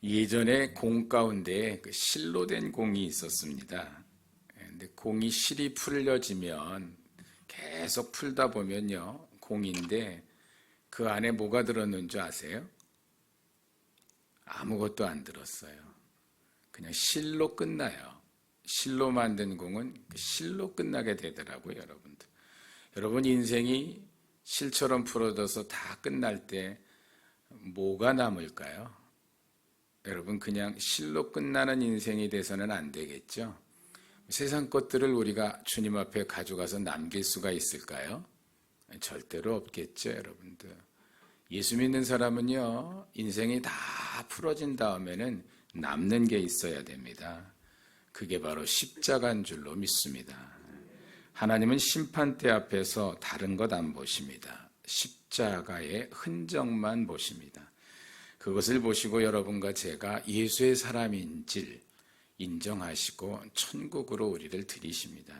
예전에 공 가운데 실로 된 공이 있었습니다. 근데 공이 실이 풀려지면 계속 풀다 보면요, 공인데 그 안에 뭐가 들었는 줄 아세요? 아무것도 안 들었어요. 그냥 실로 끝나요. 실로 만든 공은 실로 끝나게 되더라고요, 여러분들. 여러분 인생이 실처럼 풀어져서 다 끝날 때 뭐가 남을까요? 여러분 그냥 실로 끝나는 인생이 돼서는 안 되겠죠? 세상 것들을 우리가 주님 앞에 가져가서 남길 수가 있을까요? 절대로 없겠죠, 여러분들. 예수 믿는 사람은요, 인생이 다 풀어진 다음에는 남는 게 있어야 됩니다. 그게 바로 십자가인 줄로 믿습니다. 하나님은 심판대 앞에서 다른 것 안 보십니다. 십자가의 흔적만 보십니다. 그것을 보시고 여러분과 제가 예수의 사람인지를 인정하시고 천국으로 우리를 들이십니다.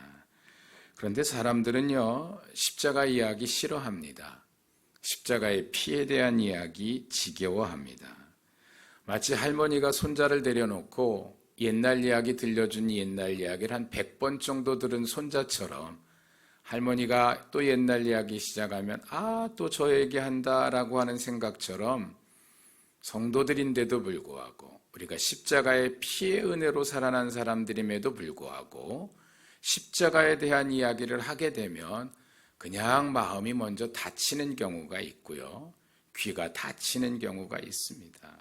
그런데 사람들은요, 십자가 이야기 싫어합니다. 십자가의 피에 대한 이야기 지겨워합니다. 마치 할머니가 손자를 데려놓고 옛날 이야기 들려준 옛날 이야기를 한 100번 정도 들은 손자처럼 할머니가 또 옛날 이야기 시작하면 또 저 얘기한다라고 하는 생각처럼 성도들인데도 불구하고 우리가 십자가의 피의 은혜로 살아난 사람들임에도 불구하고 십자가에 대한 이야기를 하게 되면 그냥 마음이 먼저 닫히는 경우가 있고요. 귀가 닫히는 경우가 있습니다.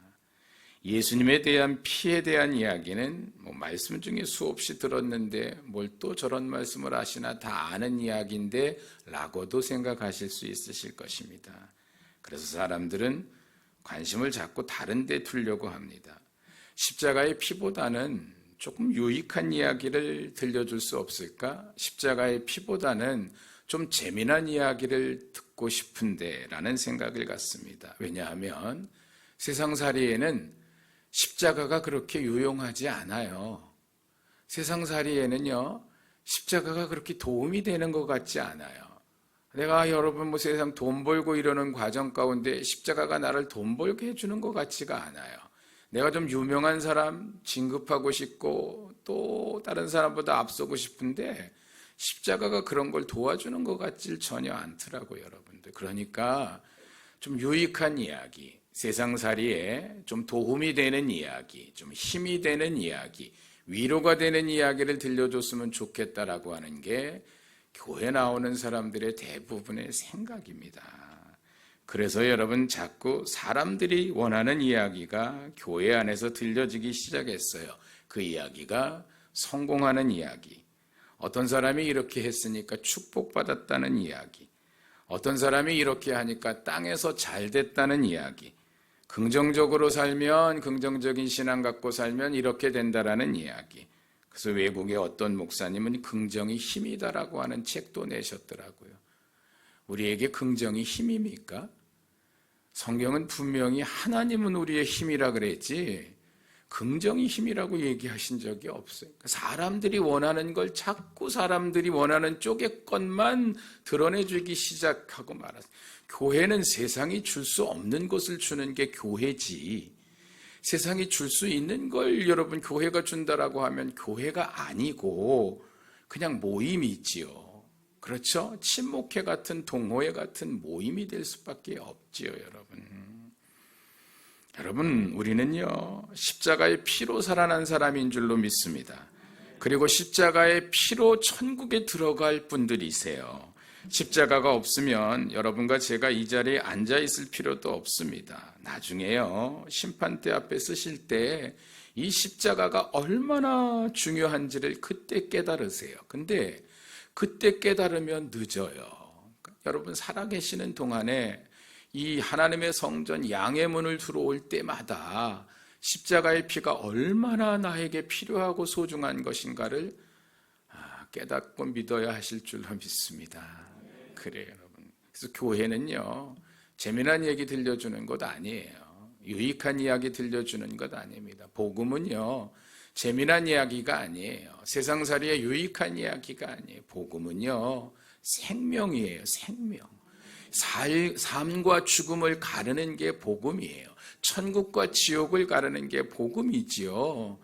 예수님에 대한 피에 대한 이야기는 말씀 중에 수없이 들었는데 뭘 또 저런 말씀을 하시나 다 아는 이야기인데 라고도 생각하실 수 있으실 것입니다. 그래서 사람들은 관심을 자꾸 다른 데 두려고 합니다. 십자가의 피보다는 조금 유익한 이야기를 들려줄 수 없을까? 십자가의 피보다는 좀 재미난 이야기를 듣고 싶은데 라는 생각을 갖습니다. 왜냐하면 세상살이에는 십자가가 그렇게 유용하지 않아요. 세상살이에는요, 십자가가 그렇게 도움이 되는 것 같지 않아요. 내가 여러분 세상 돈 벌고 이러는 과정 가운데 십자가가 나를 돈 벌게 해주는 것 같지가 않아요. 내가 좀 유명한 사람 진급하고 싶고 또 다른 사람보다 앞서고 싶은데 십자가가 그런 걸 도와주는 것 같질 전혀 않더라고요, 여러분들. 그러니까 좀 유익한 이야기, 세상살이에 좀 도움이 되는 이야기, 좀 힘이 되는 이야기, 위로가 되는 이야기를 들려줬으면 좋겠다라고 하는 게 교회 나오는 사람들의 대부분의 생각입니다. 그래서 여러분 자꾸 사람들이 원하는 이야기가 교회 안에서 들려지기 시작했어요. 그 이야기가 성공하는 이야기, 어떤 사람이 이렇게 했으니까 축복받았다는 이야기, 어떤 사람이 이렇게 하니까 땅에서 잘 됐다는 이야기, 긍정적으로 살면 긍정적인 신앙 갖고 살면 이렇게 된다라는 이야기. 그래서 외국의 어떤 목사님은 긍정이 힘이다라고 하는 책도 내셨더라고요. 우리에게 긍정이 힘입니까? 성경은 분명히 하나님은 우리의 힘이라 그랬지 긍정이 힘이라고 얘기하신 적이 없어요. 사람들이 원하는 걸 자꾸 사람들이 원하는 쪽의 것만 드러내주기 시작하고 말았어요. 교회는 세상이 줄 수 없는 것을 주는 게 교회지, 세상이 줄 수 있는 걸 여러분 교회가 준다라고 하면 교회가 아니고 그냥 모임이지요. 그렇죠? 친목회 같은 동호회 같은 모임이 될 수밖에 없지요, 여러분. 여러분, 우리는요, 십자가의 피로 살아난 사람인 줄로 믿습니다. 그리고 십자가의 피로 천국에 들어갈 분들이세요. 십자가가 없으면 여러분과 제가 이 자리에 앉아 있을 필요도 없습니다. 나중에요, 심판대 앞에 서실 때 이 십자가가 얼마나 중요한지를 그때 깨달으세요. 근데 그때 깨달으면 늦어요. 여러분 살아계시는 동안에 이 하나님의 성전 양의 문을 들어올 때마다 십자가의 피가 얼마나 나에게 필요하고 소중한 것인가를 깨닫고 믿어야 하실 줄로 믿습니다. 그래요, 여러분. 그래서 교회는요, 재미난 얘기 들려주는 것 아니에요. 유익한 이야기 들려주는 것 아닙니다. 복음은요, 재미난 이야기가 아니에요. 세상살이의 유익한 이야기가 아니에요. 복음은요, 생명이에요, 생명. 삶과 죽음을 가르는 게 복음이에요. 천국과 지옥을 가르는 게 복음이지요.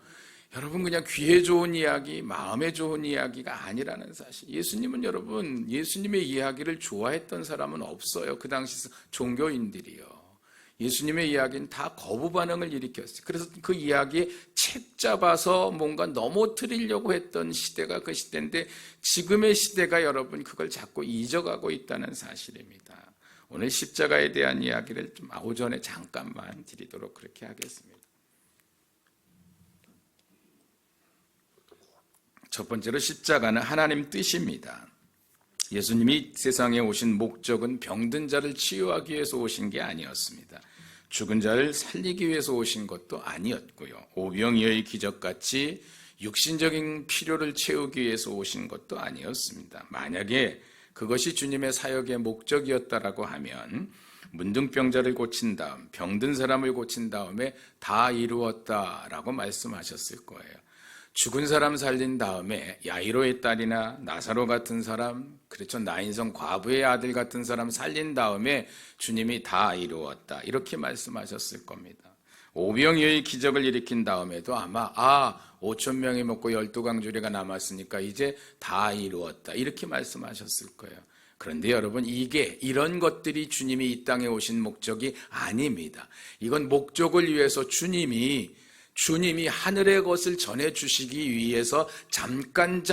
여러분, 그냥 귀에 좋은 이야기, 마음에 좋은 이야기가 아니라는 사실. 예수님은 여러분, 예수님의 이야기를 좋아했던 사람은 없어요. 그 당시 종교인들이요. 예수님의 이야기는 다 거부 반응을 일으켰어요. 그래서 그 이야기에 책 잡아서 뭔가 넘어뜨리려고 했던 시대가 그 시대인데, 지금의 시대가 여러분 그걸 자꾸 잊어가고 있다는 사실입니다. 오늘 십자가에 대한 이야기를 좀 오전에 잠깐만 드리도록 그렇게 하겠습니다. 첫 번째로 십자가는 하나님 뜻입니다. 예수님이 세상에 오신 목적은 병든 자를 치유하기 위해서 오신 게 아니었습니다. 죽은 자를 살리기 위해서 오신 것도 아니었고요. 오병이어의 기적같이 육신적인 필요를 채우기 위해서 오신 것도 아니었습니다. 만약에 그것이 주님의 사역의 목적이었다라고 하면 문둥병자를 고친 다음, 병든 사람을 고친 다음에 다 이루었다라고 말씀하셨을 거예요. 죽은 사람 살린 다음에 야이로의 딸이나 나사로 같은 사람, 그렇죠, 나인성 과부의 아들 같은 사람 살린 다음에 주님이 다 이루었다, 이렇게 말씀하셨을 겁니다. 오병이어의 기적을 일으킨 다음에도 아마 5천 명이 먹고 12강주리가 남았으니까 이제 다 이루었다, 이렇게 말씀하셨을 거예요. 그런데 여러분, 이런 것들이 주님이 이 땅에 오신 목적이 아닙니다. 이건 목적을 위해서 주님이 하늘의 것을 전해주시기 위해서 잠깐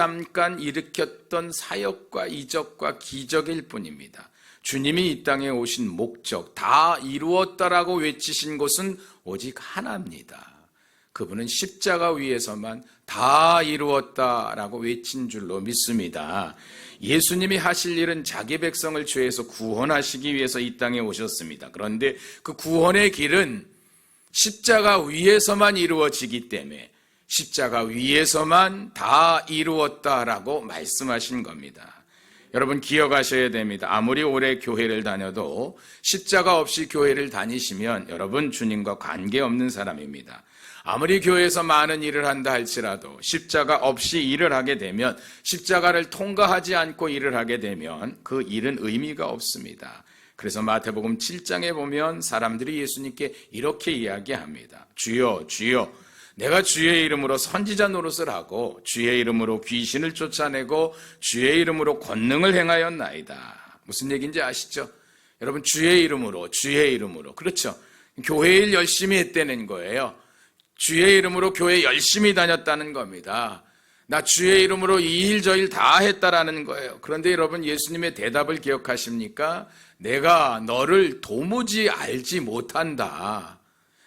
일으켰던 사역과 이적과 기적일 뿐입니다. 주님이 이 땅에 오신 목적, 다 이루었다라고 외치신 것은 오직 하나입니다. 그분은 십자가 위에서만 다 이루었다라고 외친 줄로 믿습니다. 예수님이 하실 일은 자기 백성을 죄에서 구원하시기 위해서 이 땅에 오셨습니다. 그런데 그 구원의 길은 십자가 위에서만 이루어지기 때문에 십자가 위에서만 다 이루었다라고 말씀하신 겁니다. 여러분, 기억하셔야 됩니다. 아무리 오래 교회를 다녀도 십자가 없이 교회를 다니시면 여러분 주님과 관계없는 사람입니다. 아무리 교회에서 많은 일을 한다 할지라도 십자가 없이 일을 하게 되면, 십자가를 통과하지 않고 일을 하게 되면 그 일은 의미가 없습니다. 그래서 마태복음 7장에 보면 사람들이 예수님께 이렇게 이야기합니다. 주여, 주여, 내가 주의 이름으로 선지자 노릇을 하고 주의 이름으로 귀신을 쫓아내고 주의 이름으로 권능을 행하였나이다. 무슨 얘기인지 아시죠? 여러분, 주의 이름으로. 그렇죠? 교회 일 열심히 했다는 거예요. 주의 이름으로 교회 열심히 다녔다는 겁니다. 나 주의 이름으로 이 일 저 일 다 했다라는 거예요. 그런데 여러분, 예수님의 대답을 기억하십니까? 내가 너를 도무지 알지 못한다.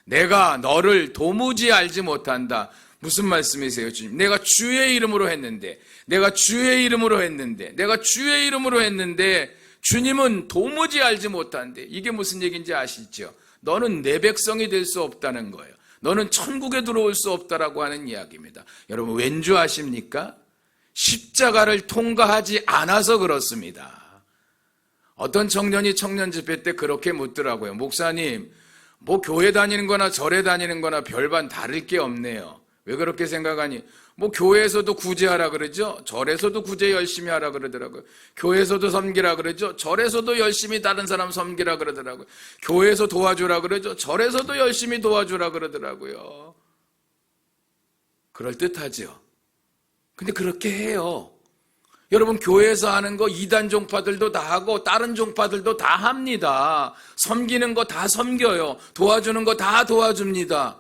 내가 너를 도무지 알지 못한다. 무슨 말씀이세요, 주님? 내가 주의 이름으로 했는데 주님은 도무지 알지 못한대. 이게 무슨 얘기인지 아시죠? 너는 내 백성이 될 수 없다는 거예요. 너는 천국에 들어올 수 없다라고 하는 이야기입니다. 여러분, 왠지 아십니까? 십자가를 통과하지 않아서 그렇습니다. 어떤 청년이 청년 집회 때 그렇게 묻더라고요. 목사님, 뭐 교회 다니는 거나 절에 다니는 거나 별반 다를 게 없네요. 왜 그렇게 생각하니? 뭐 교회에서도 구제하라 그러죠. 절에서도 구제 열심히 하라 그러더라고요. 교회에서도 섬기라 그러죠. 절에서도 열심히 다른 사람 섬기라 그러더라고요. 교회에서 도와주라 그러죠. 절에서도 열심히 도와주라 그러더라고요. 그럴듯하죠. 근데 그렇게 해요. 여러분, 교회에서 하는 거 이단 종파들도 다 하고 다른 종파들도 다 합니다. 섬기는 거 다 섬겨요. 도와주는 거 다 도와줍니다.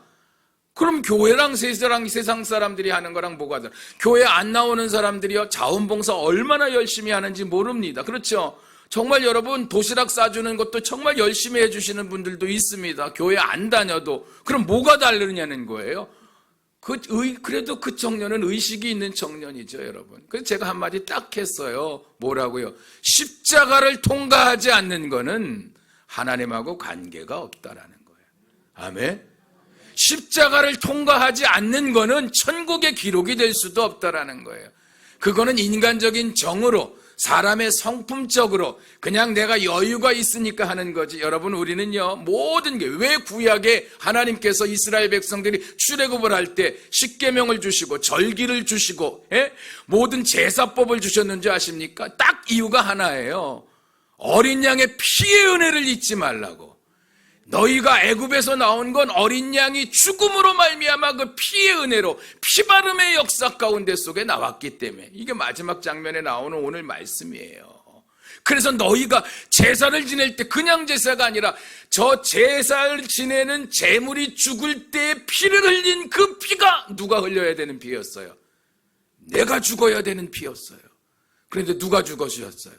그럼 교회랑 세상 사람들이 하는 거랑 뭐가 다르? 교회 안 나오는 사람들이요, 자원봉사 얼마나 열심히 하는지 모릅니다. 그렇죠? 정말 여러분, 도시락 싸주는 것도 정말 열심히 해주시는 분들도 있습니다. 교회 안 다녀도. 그럼 뭐가 다르냐는 거예요. 그래도 그 청년은 의식이 있는 청년이죠, 여러분. 그래서 제가 한마디 딱 했어요. 뭐라고요? 십자가를 통과하지 않는 거는 하나님하고 관계가 없다라는 거예요. 아멘? 십자가를 통과하지 않는 거는 천국의 기록이 될 수도 없다라는 거예요. 그거는 인간적인 정으로, 사람의 성품적으로 그냥 내가 여유가 있으니까 하는 거지. 여러분, 우리는요, 모든 게, 왜 구약에 하나님께서 이스라엘 백성들이 출애굽을 할 때 십계명을 주시고 절기를 주시고 모든 제사법을 주셨는지 아십니까? 딱 이유가 하나예요. 어린 양의 피의 은혜를 잊지 말라고. 너희가 애굽에서 나온 건 어린 양이 죽음으로 말미암아 그 피의 은혜로 피바름의 역사 가운데 속에 나왔기 때문에 이게 마지막 장면에 나오는 오늘 말씀이에요. 그래서 너희가 제사를 지낼 때 그냥 제사가 아니라 저 제사를 지내는 제물이 죽을 때 피를 흘린 그 피가 누가 흘려야 되는 피였어요? 내가 죽어야 되는 피였어요. 그런데 누가 죽어주셨어요?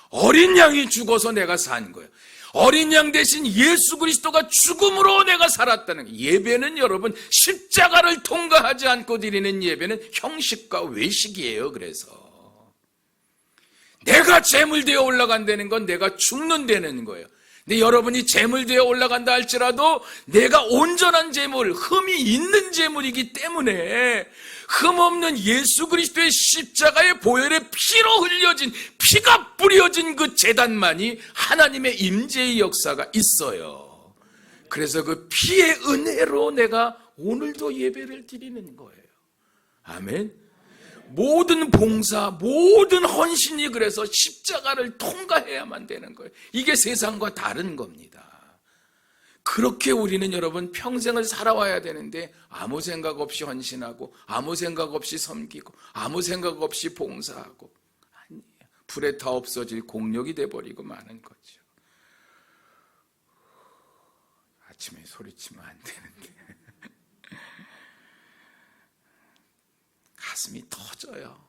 어린 양이 죽어서 내가 산 거예요. 어린 양 대신 예수 그리스도가 죽음으로 내가 살았다는 예배는 여러분 십자가를 통과하지 않고 드리는 예배는 형식과 외식이에요. 그래서 내가 제물되어 올라간다는 건 내가 죽는다는 거예요. 근데 여러분이 제물되어 올라간다 할지라도 내가 온전한 제물, 흠이 있는 제물이기 때문에 흠없는 예수 그리스도의 십자가의 보혈의 피로 흘려진 피가 뿌려진 그 제단만이 하나님의 임재의 역사가 있어요. 그래서 그 피의 은혜로 내가 오늘도 예배를 드리는 거예요. 아멘. 모든 봉사, 모든 헌신이 그래서 십자가를 통과해야만 되는 거예요. 이게 세상과 다른 겁니다. 그렇게 우리는 여러분 평생을 살아와야 되는데 아무 생각 없이 헌신하고 아무 생각 없이 섬기고 아무 생각 없이 봉사하고 아니에요. 불에 타 없어질 공력이 돼버리고 마는 거죠. 아침에 소리치면 안 되는데 가슴이 터져요.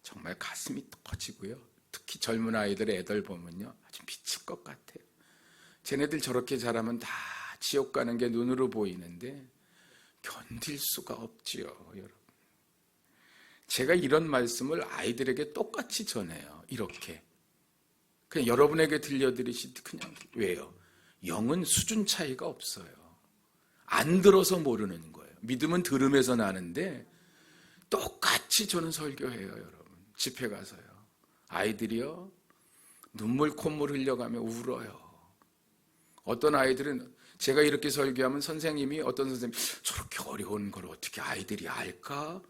정말 가슴이 터지고요. 특히 젊은 아이들의 애들 보면요, 아주 미칠 것 같아요. 쟤네들 저렇게 자라면 다 지옥 가는 게 눈으로 보이는데 견딜 수가 없지요, 여러분. 제가 이런 말씀을 아이들에게 똑같이 전해요. 이렇게 그냥 여러분에게 들려드리시 그냥 왜요? 영은 수준 차이가 없어요. 안 들어서 모르는 거예요. 믿음은 들음에서 나는데 똑같이 저는 설교해요, 여러분. 집회 가서요. 아이들이요, 눈물 콧물 흘려가며 울어요. 어떤 아이들은 제가 이렇게 설교하면 선생님이 어떤 선생님이 저렇게 어려운 걸 어떻게 아이들이 알까?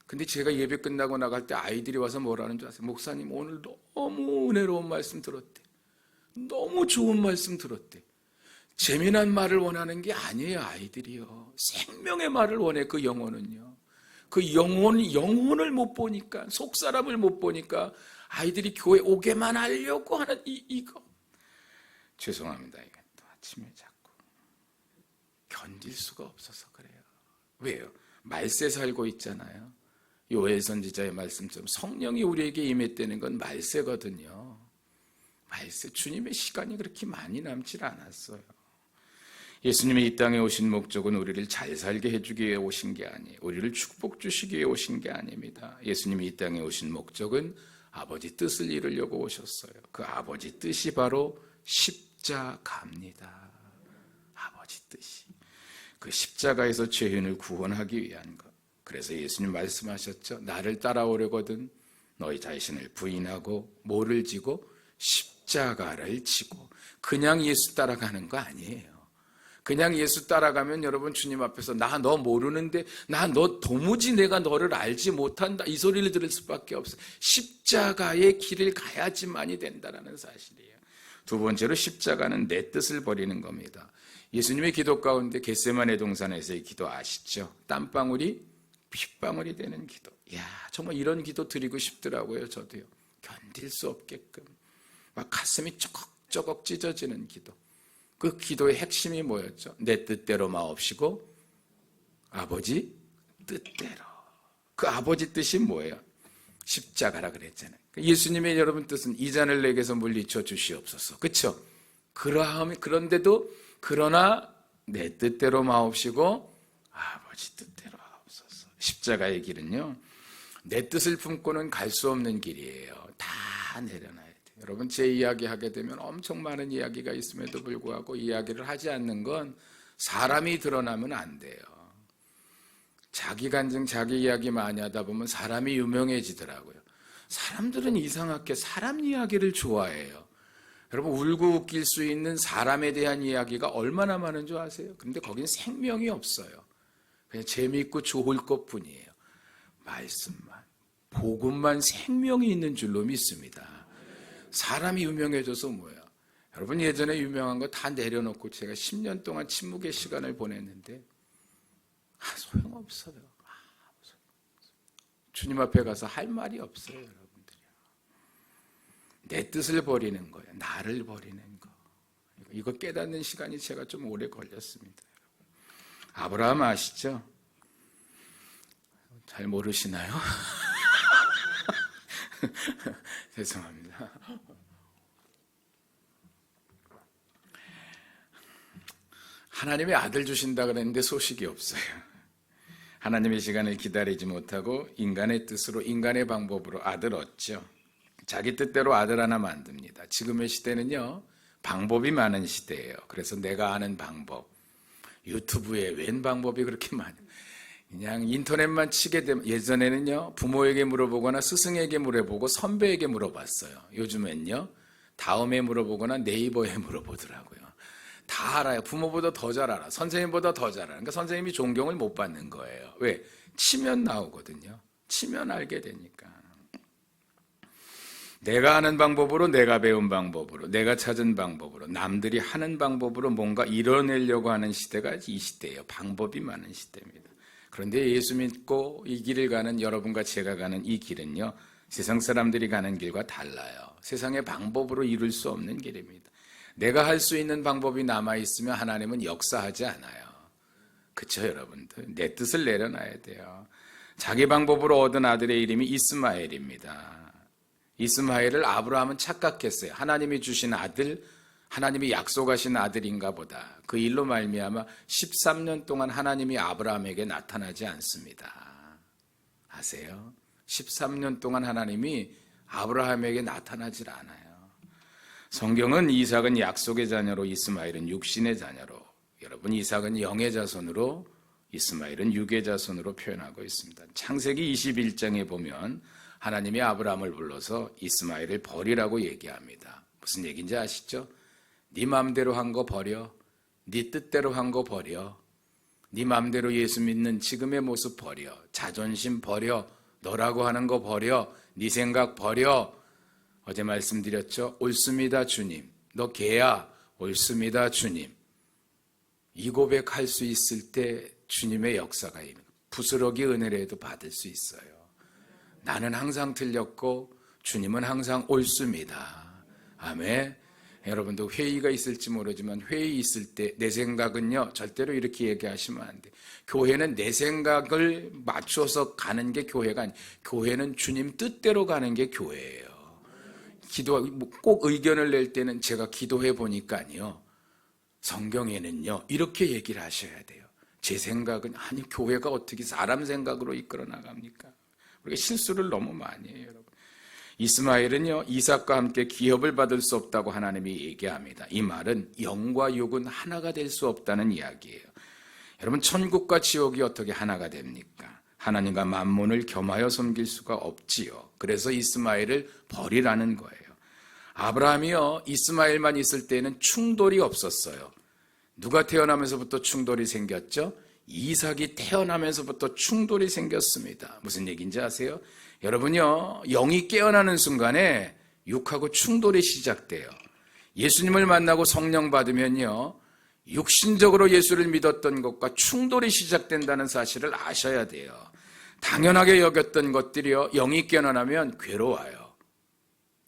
근데 제가 예배 끝나고 나갈 때 아이들이 와서 뭐라는 줄 아세요? 목사님 오늘 너무 은혜로운 말씀 들었대. 너무 좋은 말씀 들었대. 재미난 말을 원하는 게 아니에요, 아이들이요. 생명의 말을 원해, 그 영혼은요. 그 영혼을 못 보니까, 속 사람을 못 보니까 아이들이 교회 오게만 하려고 하는 이거. 죄송합니다. 이게 또 아침에 자꾸 견딜 수가 없어서 그래요. 왜요? 말세 살고 있잖아요. 요엘 선지자의 말씀처럼 성령이 우리에게 임했다는 건 말세거든요. 말세, 주님의 시간이 그렇게 많이 남질 않았어요. 예수님이 이 땅에 오신 목적은 우리를 잘 살게 해주기 위해 오신 게 아니에요. 우리를 축복 주시기 위해 오신 게 아닙니다. 예수님이 이 땅에 오신 목적은 아버지 뜻을 이루려고 오셨어요. 그 아버지 뜻이 바로 십자가입니다. 아버지 뜻이. 그 십자가에서 죄인을 구원하기 위한 것. 그래서 예수님 말씀하셨죠. 나를 따라오려거든 너희 자신을 부인하고 뭐를 지고 십자가를 지고. 그냥 예수 따라가는 거 아니에요. 그냥 예수 따라가면 여러분 주님 앞에서 나 너 모르는데 나 너 도무지 내가 너를 알지 못한다 이 소리를 들을 수밖에 없어요. 십자가의 길을 가야지만이 된다는 사실이에요. 두 번째로 십자가는 내 뜻을 버리는 겁니다. 예수님의 기도 가운데 겟세마네 동산에서의 기도 아시죠? 땀방울이 핏방울이 되는 기도. 이야, 정말 이런 기도 드리고 싶더라고요. 저도요. 견딜 수 없게끔 막 가슴이 쪼걱쪼걱 찢어지는 기도. 그 기도의 핵심이 뭐였죠? 내 뜻대로 마옵시고 아버지 뜻대로. 그 아버지 뜻이 뭐예요? 십자가라 그랬잖아요. 예수님의 여러분 뜻은 이 잔을 내게서 물리쳐 주시옵소서. 그렇죠? 그런데도 그러나 내 뜻대로 마옵시고 아버지 뜻대로 하옵소서. 십자가의 길은요, 내 뜻을 품고는 갈 수 없는 길이에요. 다 내려놔야 돼요. 여러분, 제 이야기 하게 되면 엄청 많은 이야기가 있음에도 불구하고 이야기를 하지 않는 건 사람이 드러나면 안 돼요. 자기 간증, 자기 이야기 많이 하다 보면 사람이 유명해지더라고요. 사람들은 이상하게 사람 이야기를 좋아해요. 여러분, 울고 웃길 수 있는 사람에 대한 이야기가 얼마나 많은 줄 아세요? 그런데 거긴 생명이 없어요. 그냥 재미있고 좋을 것뿐이에요. 말씀만. 복음만 생명이 있는 줄로 믿습니다. 사람이 유명해져서 뭐예요? 여러분 예전에 유명한 거 다 내려놓고 제가 10년 동안 침묵의 시간을 보냈는데 소용없어요. 주님 앞에 가서 할 말이 없어요. 여러분들이. 내 뜻을 버리는 거예요. 나를 버리는 거. 이거 깨닫는 시간이 제가 좀 오래 걸렸습니다. 아브라함 아시죠? 잘 모르시나요? 죄송합니다. 하나님의 아들 주신다 그랬는데 소식이 없어요. 하나님의 시간을 기다리지 못하고 인간의 뜻으로 인간의 방법으로 아들 얻죠. 자기 뜻대로 아들 하나 만듭니다. 지금의 시대는요 방법이 많은 시대예요. 그래서 내가 아는 방법, 유튜브에 웬 방법이 그렇게 많아요. 그냥 인터넷만 치게 되면 예전에는요 부모에게 물어보거나 스승에게 물어보고 선배에게 물어봤어요. 요즘엔요 다음에 물어보거나 네이버에 물어보더라고요. 다 알아요. 부모보다 더 잘 알아. 선생님보다 더 잘 알아. 그러니까 선생님이 존경을 못 받는 거예요. 왜? 치면 나오거든요. 치면 알게 되니까. 내가 아는 방법으로, 내가 배운 방법으로, 내가 찾은 방법으로, 남들이 하는 방법으로 뭔가 이뤄내려고 하는 시대가 이 시대예요. 방법이 많은 시대입니다. 그런데 예수 믿고 이 길을 가는 여러분과 제가 가는 이 길은요 세상 사람들이 가는 길과 달라요. 세상의 방법으로 이룰 수 없는 길입니다. 내가 할 수 있는 방법이 남아있으면 하나님은 역사하지 않아요. 그쵸 여러분들? 내 뜻을 내려놔야 돼요. 자기 방법으로 얻은 아들의 이름이 이스마엘입니다. 이스마엘을 아브라함은 착각했어요. 하나님이 주신 아들, 하나님이 약속하신 아들인가 보다. 그 일로 말미암아 13년 동안 하나님이 아브라함에게 나타나지 않습니다. 아세요? 13년 동안 하나님이 아브라함에게 나타나질 않아요. 성경은 이삭은 약속의 자녀로 이스마엘은 육신의 자녀로, 여러분 이삭은 영의 자손으로 이스마엘은 육의 자손으로 표현하고 있습니다. 창세기 21장에 보면 하나님이 아브라함을 불러서 이스마엘을 버리라고 얘기합니다. 무슨 얘기인지 아시죠? 네 마음대로 한 거 버려, 네 뜻대로 한 거 버려, 네 마음대로 예수 믿는 지금의 모습 버려, 자존심 버려, 너라고 하는 거 버려, 네 생각 버려. 어제 말씀드렸죠? 옳습니다 주님, 너 개야. 옳습니다 주님. 이 고백할 수 있을 때 주님의 역사가 임해요. 부스러기 은혜라도 받을 수 있어요. 나는 항상 틀렸고 주님은 항상 옳습니다. 아멘. 여러분도 회의가 있을지 모르지만 회의 있을 때 내 생각은요 절대로 이렇게 얘기하시면 안 돼. 교회는 내 생각을 맞춰서 가는 게 교회가 아니에요. 교회는 주님 뜻대로 가는 게 교회예요. 꼭 의견을 낼 때는 제가 기도해 보니까요 성경에는요 이렇게 얘기를 하셔야 돼요. 제 생각은 아니 교회가 어떻게 사람 생각으로 이끌어 나갑니까? 우리가 실수를 너무 많이 해요. 여러분. 이스마엘은요 이삭과 함께 기업을 받을 수 없다고 하나님이 얘기합니다. 이 말은 영과 육은 하나가 될 수 없다는 이야기예요. 여러분 천국과 지옥이 어떻게 하나가 됩니까? 하나님과 만몬을 겸하여 섬길 수가 없지요. 그래서 이스마엘을 버리라는 거예요. 아브라함이요 이스마엘만 있을 때는 충돌이 없었어요. 누가 태어나면서부터 충돌이 생겼죠? 이삭이 태어나면서부터 충돌이 생겼습니다. 무슨 얘기인지 아세요? 여러분요 영이 깨어나는 순간에 육하고 충돌이 시작돼요. 예수님을 만나고 성령 받으면요 육신적으로 예수를 믿었던 것과 충돌이 시작된다는 사실을 아셔야 돼요. 당연하게 여겼던 것들이요 영이 깨어나면 괴로워요.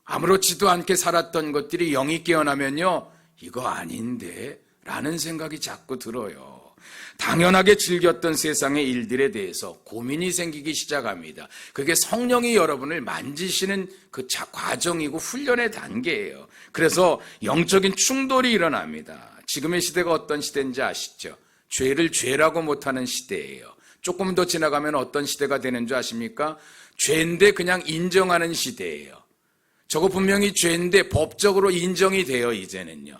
아무렇지도 않게 살았던 것들이 영이 깨어나면요 이거 아닌데 라는 생각이 자꾸 들어요. 당연하게 즐겼던 세상의 일들에 대해서 고민이 생기기 시작합니다. 그게 성령이 여러분을 만지시는 그 과정이고 훈련의 단계예요. 그래서 영적인 충돌이 일어납니다. 지금의 시대가 어떤 시대인지 아시죠? 죄를 죄라고 못하는 시대예요. 조금 더 지나가면 어떤 시대가 되는 줄 아십니까? 죄인데 그냥 인정하는 시대예요. 저거 분명히 죄인데 법적으로 인정이 돼요. 이제는요.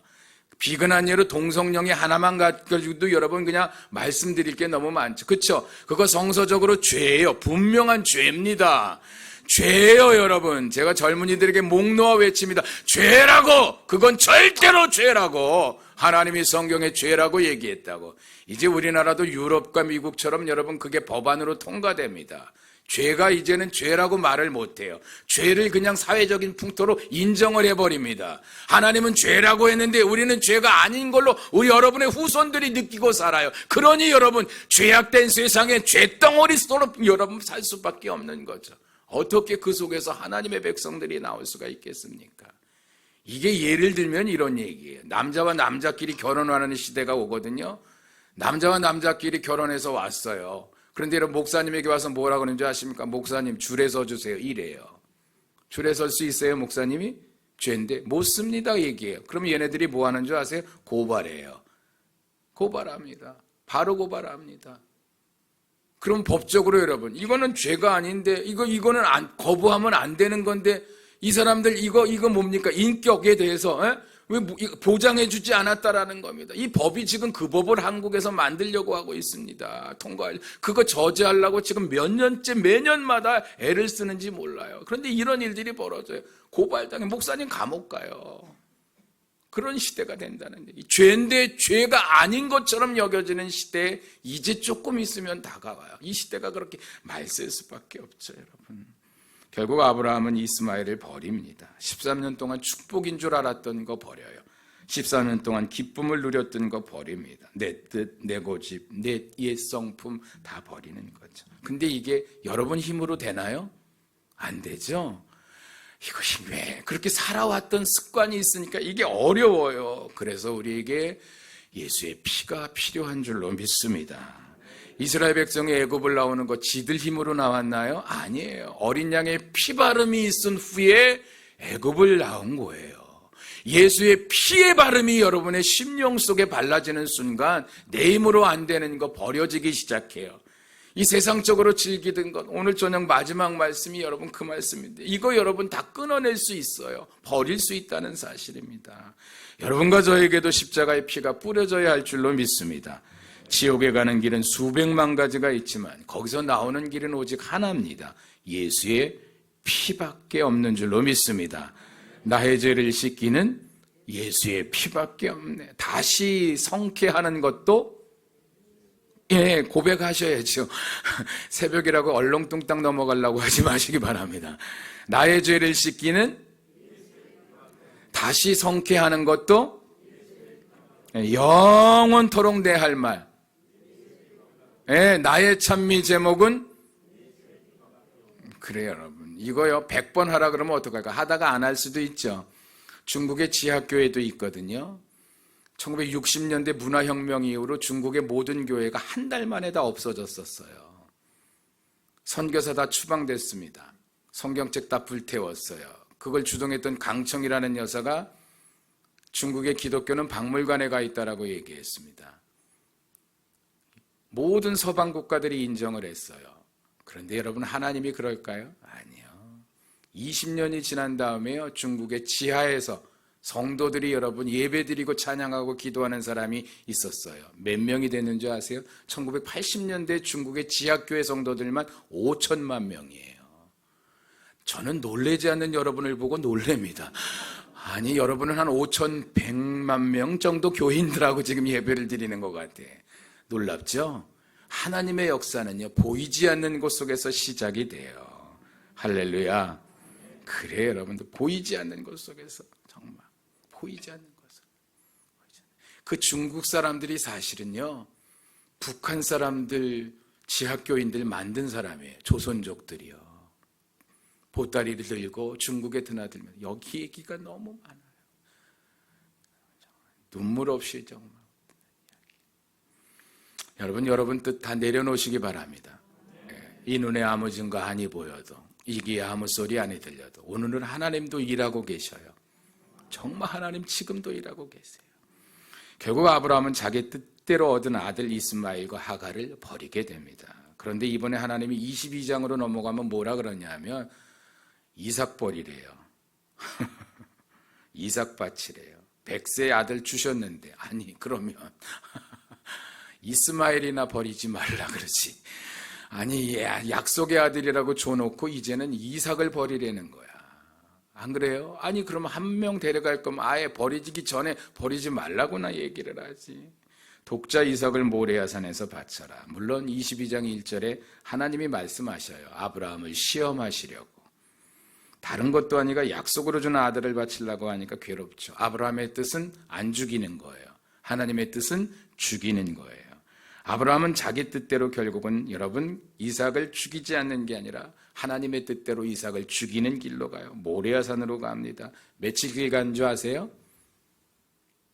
비근한 예로 동성령이 하나만 가지고도 여러분 그냥 말씀드릴 게 너무 많죠. 그렇죠? 그거 성서적으로 죄예요. 분명한 죄입니다. 죄예요 여러분. 제가 젊은이들에게 목 놓아 외칩니다. 죄라고! 그건 절대로 죄라고! 하나님이 성경에 죄라고 얘기했다고. 이제 우리나라도 유럽과 미국처럼 여러분 그게 법안으로 통과됩니다. 죄가 이제는 죄라고 말을 못해요. 죄를 그냥 사회적인 풍토로 인정을 해버립니다. 하나님은 죄라고 했는데 우리는 죄가 아닌 걸로 우리 여러분의 후손들이 느끼고 살아요. 그러니 여러분, 죄악된 세상에 죄덩어리 속으로 여러분 살 수밖에 없는 거죠. 어떻게 그 속에서 하나님의 백성들이 나올 수가 있겠습니까? 이게 예를 들면 이런 얘기예요. 남자와 남자끼리 결혼하는 시대가 오거든요. 남자와 남자끼리 결혼해서 왔어요. 그런데 여러분, 목사님에게 와서 뭐라고 하는지 아십니까? 목사님, 줄에 서주세요. 이래요. 줄에 설 수 있어요, 목사님이? 죄인데 못 씁니다 얘기해요. 그러면 얘네들이 뭐 하는 줄 아세요? 고발해요. 고발합니다. 바로 고발합니다. 그럼 법적으로 여러분, 이거는 죄가 아닌데 이거는 거부하면 안 되는 건데, 이 사람들 이거 뭡니까? 인격에 대해서 왜 보장해주지 않았다라는 겁니다. 이 법이 지금 그 법을 한국에서 만들려고 하고 있습니다. 그거 저지하려고 지금 몇 년째 매년마다 애를 쓰는지 몰라요. 그런데 이런 일들이 벌어져요. 고발당해 목사님 감옥 가요. 그런 시대가 된다는 얘기. 죄인데 죄가 아닌 것처럼 여겨지는 시대에 이제 조금 있으면 다가와요. 이 시대가 그렇게 말셀 수밖에 없죠, 여러분. 결국 아브라함은 이스마엘을 버립니다. 13년 동안 축복인 줄 알았던 거 버려요. 14년 동안 기쁨을 누렸던 거 버립니다. 내 뜻, 내 고집, 내 옛 성품 다 버리는 거죠. 근데 이게 여러분 힘으로 되나요? 안 되죠? 이것이 왜 그렇게 살아왔던 습관이 있으니까 이게 어려워요. 그래서 우리에게 예수의 피가 필요한 줄로 믿습니다. 이스라엘 백성이 애굽을 나오는 거 지들 힘으로 나왔나요? 아니에요. 어린 양의 피바름이 있은 후에 애굽을 나온 거예요. 예수의 피의 바름이 여러분의 심령 속에 발라지는 순간 내 힘으로 안 되는 거 버려지기 시작해요. 이 세상적으로 즐기던 것, 오늘 저녁 마지막 말씀이 여러분 그 말씀인데, 이거 여러분 다 끊어낼 수 있어요. 버릴 수 있다는 사실입니다. 여러분과 저에게도 십자가의 피가 뿌려져야 할 줄로 믿습니다. 지옥에 가는 길은 수백만 가지가 있지만 거기서 나오는 길은 오직 하나입니다. 예수의 피밖에 없는 줄로 믿습니다. 나의 죄를 씻기는 예수의 피밖에 없네. 다시 성케하는 것도 고백하셔야죠. 새벽이라고 얼렁뚱땅 넘어가려고 하지 마시기 바랍니다. 나의 죄를 씻기는 다시 성케하는 것도 영원토록 내 할 말. 나의 찬미 제목은 그래요, 여러분. 이거요 100번 하라 그러면 어떡할까? 하다가 안 할 수도 있죠. 중국의 지하교회도 있거든요. 1960년대 문화혁명 이후로 중국의 모든 교회가 한 달 만에 다 없어졌었어요. 선교사 다 추방됐습니다. 성경책 다 불태웠어요. 그걸 주동했던 강청이라는 여사가 중국의 기독교는 박물관에 가 있다라고 얘기했습니다. 모든 서방 국가들이 인정을 했어요. 그런데 여러분, 하나님이 그럴까요? 아니요. 20년이 지난 다음에요, 중국의 지하에서 성도들이 여러분 예배드리고 찬양하고 기도하는 사람이 있었어요. 몇 명이 됐는지 아세요? 1980년대 중국의 지하교회 성도들만 5천만 명이에요. 저는 놀라지 않는 여러분을 보고 놀랍니다. 아니, 여러분은 한 5,100만 명 정도 교인들하고 지금 예배를 드리는 것 같아. 놀랍죠? 하나님의 역사는요, 보이지 않는 곳 속에서 시작이 돼요. 할렐루야. 그래, 여러분들, 보이지 않는 곳 속에서, 정말 보이지 않는 곳에서. 그 중국 사람들이 사실은요, 북한 사람들, 지하교인들 만든 사람이에요. 조선족들이요. 보따리를 들고 중국에 드나들면 여기 얘기가 너무 많아요. 눈물 없이 정말. 여러분 뜻 다 내려놓으시기 바랍니다. 이 눈에 아무 증거 아니 보여도, 이 귀에 아무 소리 아니 들려도 오늘은 하나님도 일하고 계셔요. 정말 하나님 지금도 일하고 계세요. 결국 아브라함은 자기 뜻대로 얻은 아들 이스마엘과 하갈을 버리게 됩니다. 그런데 이번에 하나님이 22장으로 넘어가면 뭐라 그러냐면 이삭 버리래요. 이삭 바치래요. 100세 아들 주셨는데, 아니 그러면 이스마엘이나 버리지 말라 그러지. 아니, 약속의 아들이라고 줘놓고 이제는 이삭을 버리려는 거야. 안 그래요? 아니, 그러면 한 명 데려갈 거면 아예 버리기 전에 버리지 말라고나 얘기를 하지. 독자 이삭을 모레아산에서 바쳐라. 물론 22장 1절에 하나님이 말씀하셔요. 아브라함을 시험하시려고. 다른 것도 아니라 약속으로 준 아들을 바치려고 하니까 괴롭죠. 아브라함의 뜻은 안 죽이는 거예요. 하나님의 뜻은 죽이는 거예요. 아브라함은 자기 뜻대로 결국은 여러분 이삭을 죽이지 않는 게 아니라 하나님의 뜻대로 이삭을 죽이는 길로 가요. 모레아산으로 갑니다. 며칠 길 간 줄 아세요?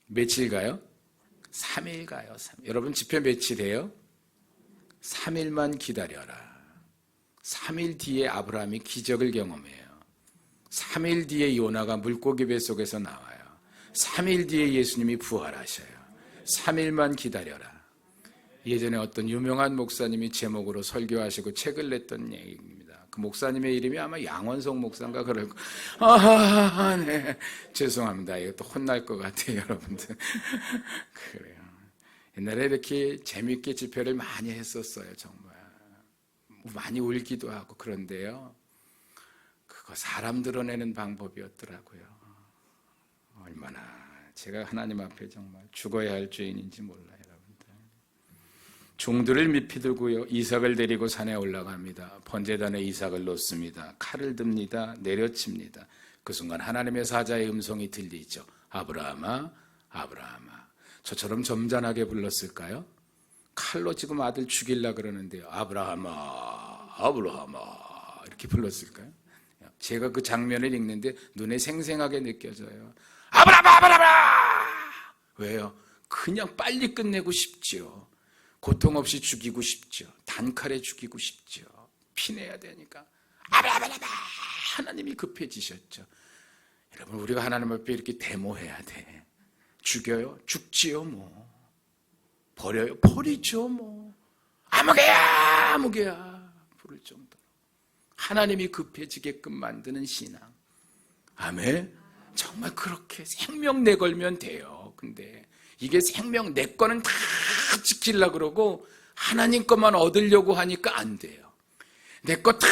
며칠 가요? 3일 가요. 3일. 여러분 집회 며칠 해요? 3일만 기다려라. 3일 뒤에 아브라함이 기적을 경험해요. 3일 뒤에 요나가 물고기 뱃속에서 나와요. 3일 뒤에 예수님이 부활하셔요. 3일만 기다려라. 예전에 어떤 유명한 목사님이 제목으로 설교하시고 책을 냈던 얘기입니다. 그 목사님의 이름이 아마 양원석 목사인가 그럴 거. 네. 죄송합니다. 이것도 혼날 것 같아요, 여러분들. 그래요. 옛날에 이렇게 재밌게 집회를 많이 했었어요, 정말. 많이 울기도 하고 그런데요. 그거 사람 드러내는 방법이었더라고요. 얼마나 제가 하나님 앞에 정말 죽어야 할 죄인인지 몰라요. 종들을 밑이 들고요. 이삭을 데리고 산에 올라갑니다. 번제단에 이삭을 놓습니다. 칼을 듭니다. 내려칩니다. 그 순간 하나님의 사자의 음성이 들리죠. 아브라함아, 아브라함아. 저처럼 점잖하게 불렀을까요? 칼로 지금 아들 죽이려고 그러는데요. 아브라함아, 아브라함아 이렇게 불렀을까요? 제가 그 장면을 읽는데 눈에 생생하게 느껴져요. 아브라함아, 아브라함아! 왜요? 그냥 빨리 끝내고 싶죠. 고통 없이 죽이고 싶죠. 단칼에 죽이고 싶죠. 피내야 되니까. 아브라함아! 하나님이 급해지셨죠. 여러분 우리가 하나님 앞에 이렇게 데모해야 돼. 죽여요? 죽지요 뭐. 버려요? 버리죠 뭐. 아무개야 아무개야 부를 정도로 하나님이 급해지게끔 만드는 신앙. 아멘. 정말 그렇게 생명 내걸면 돼요. 근데 이게 생명 내 거는 다 지키려고 그러고 하나님 것만 얻으려고 하니까 안 돼요. 내 거 다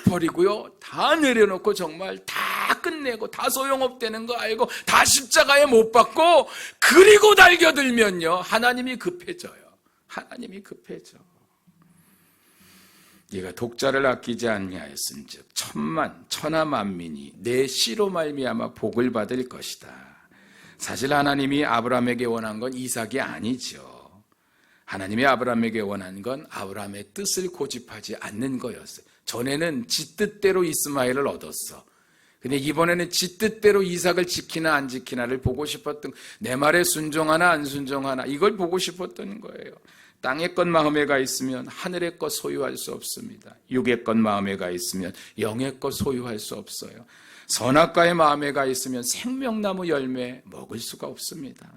버리고요. 다 내려놓고 정말 다 끝내고 다 소용없다는 거 알고 다 십자가에 못 박고 그리고 달겨들면요. 하나님이 급해져요. 하나님이 급해져. 네가 독자를 아끼지 아니하였은즉 천만 천하 만민이 내 씨로 말미암아 복을 받을 것이다. 사실 하나님이 아브라함에게 원한 건 이삭이 아니죠. 하나님이 아브라함에게 원한 건 아브라함의 뜻을 고집하지 않는 거였어요. 전에는 지 뜻대로 이스마엘을 얻었어. 근데 이번에는 지 뜻대로 이삭을 지키나 안 지키나를 보고 싶었던, 내 말에 순종하나 안 순종하나 이걸 보고 싶었던 거예요. 땅의 것 마음에 가 있으면 하늘의 것 소유할 수 없습니다. 육의 것 마음에 가 있으면 영의 것 소유할 수 없어요. 선악과의 마음에 가 있으면 생명나무 열매 먹을 수가 없습니다.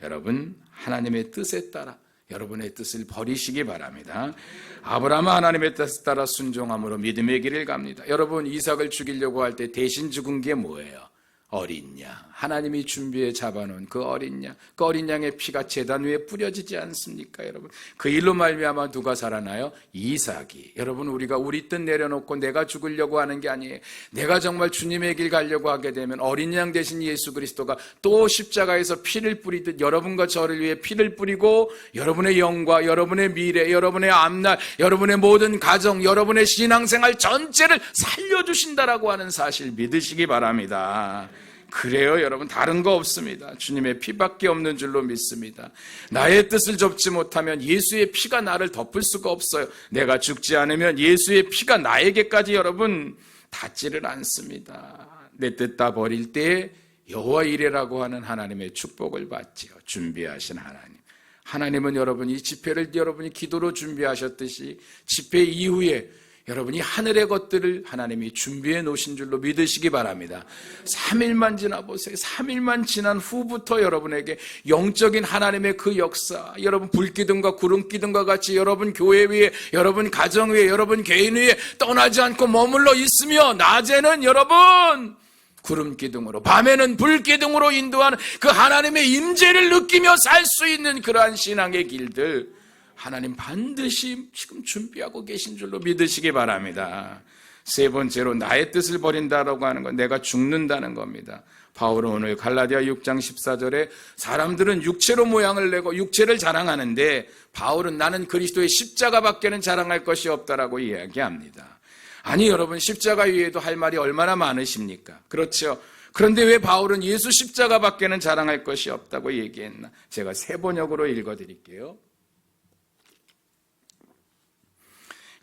여러분 하나님의 뜻에 따라 여러분의 뜻을 버리시기 바랍니다. 아브라함은 하나님의 뜻에 따라 순종함으로 믿음의 길을 갑니다. 여러분 이삭을 죽이려고 할 때 대신 죽은 게 뭐예요? 어린 양. 하나님이 준비해 잡아놓은 그 어린 양. 그 어린 양의 피가 제단 위에 뿌려지지 않습니까, 여러분? 그 일로 말미암아 누가 살아나요? 이삭이. 여러분 우리가 우리 뜻 내려놓고 내가 죽으려고 하는 게 아니에요. 내가 정말 주님의 길 가려고 하게 되면 어린 양 대신 예수 그리스도가 또 십자가에서 피를 뿌리듯 여러분과 저를 위해 피를 뿌리고 여러분의 영과 여러분의 미래, 여러분의 앞날, 여러분의 모든 가정, 여러분의 신앙생활 전체를 살려주신다라고 하는 사실 믿으시기 바랍니다. 그래요 여러분, 다른 거 없습니다. 주님의 피밖에 없는 줄로 믿습니다. 나의 뜻을 접지 못하면 예수의 피가 나를 덮을 수가 없어요. 내가 죽지 않으면 예수의 피가 나에게까지 여러분 닿지를 않습니다. 내 뜻 다 버릴 때에 여호와 이레라고 하는 하나님의 축복을 받지요. 준비하신 하나님. 하나님은 여러분 이 집회를 여러분이 기도로 준비하셨듯이 집회 이후에 여러분이 하늘의 것들을 하나님이 준비해 놓으신 줄로 믿으시기 바랍니다. 3일만 지나보세요. 3일만 지난 후부터 여러분에게 영적인 하나님의 그 역사, 여러분 불기둥과 구름기둥과 같이 여러분 교회 위에, 여러분 가정 위에, 여러분 개인 위에 떠나지 않고 머물러 있으며 낮에는 여러분 구름기둥으로, 밤에는 불기둥으로 인도하는 그 하나님의 임재를 느끼며 살 수 있는 그러한 신앙의 길들 하나님 반드시 지금 준비하고 계신 줄로 믿으시기 바랍니다. 세 번째로 나의 뜻을 버린다라고 하는 건 내가 죽는다는 겁니다. 바울은 오늘 갈라디아 6장 14절에 사람들은 육체로 모양을 내고 육체를 자랑하는데 바울은 나는 그리스도의 십자가밖에는 자랑할 것이 없다라고 이야기합니다. 아니 여러분, 십자가 위에도 할 말이 얼마나 많으십니까? 그렇죠. 그런데 왜 바울은 예수 십자가밖에는 자랑할 것이 없다고 얘기했나? 제가 세번역으로 읽어드릴게요.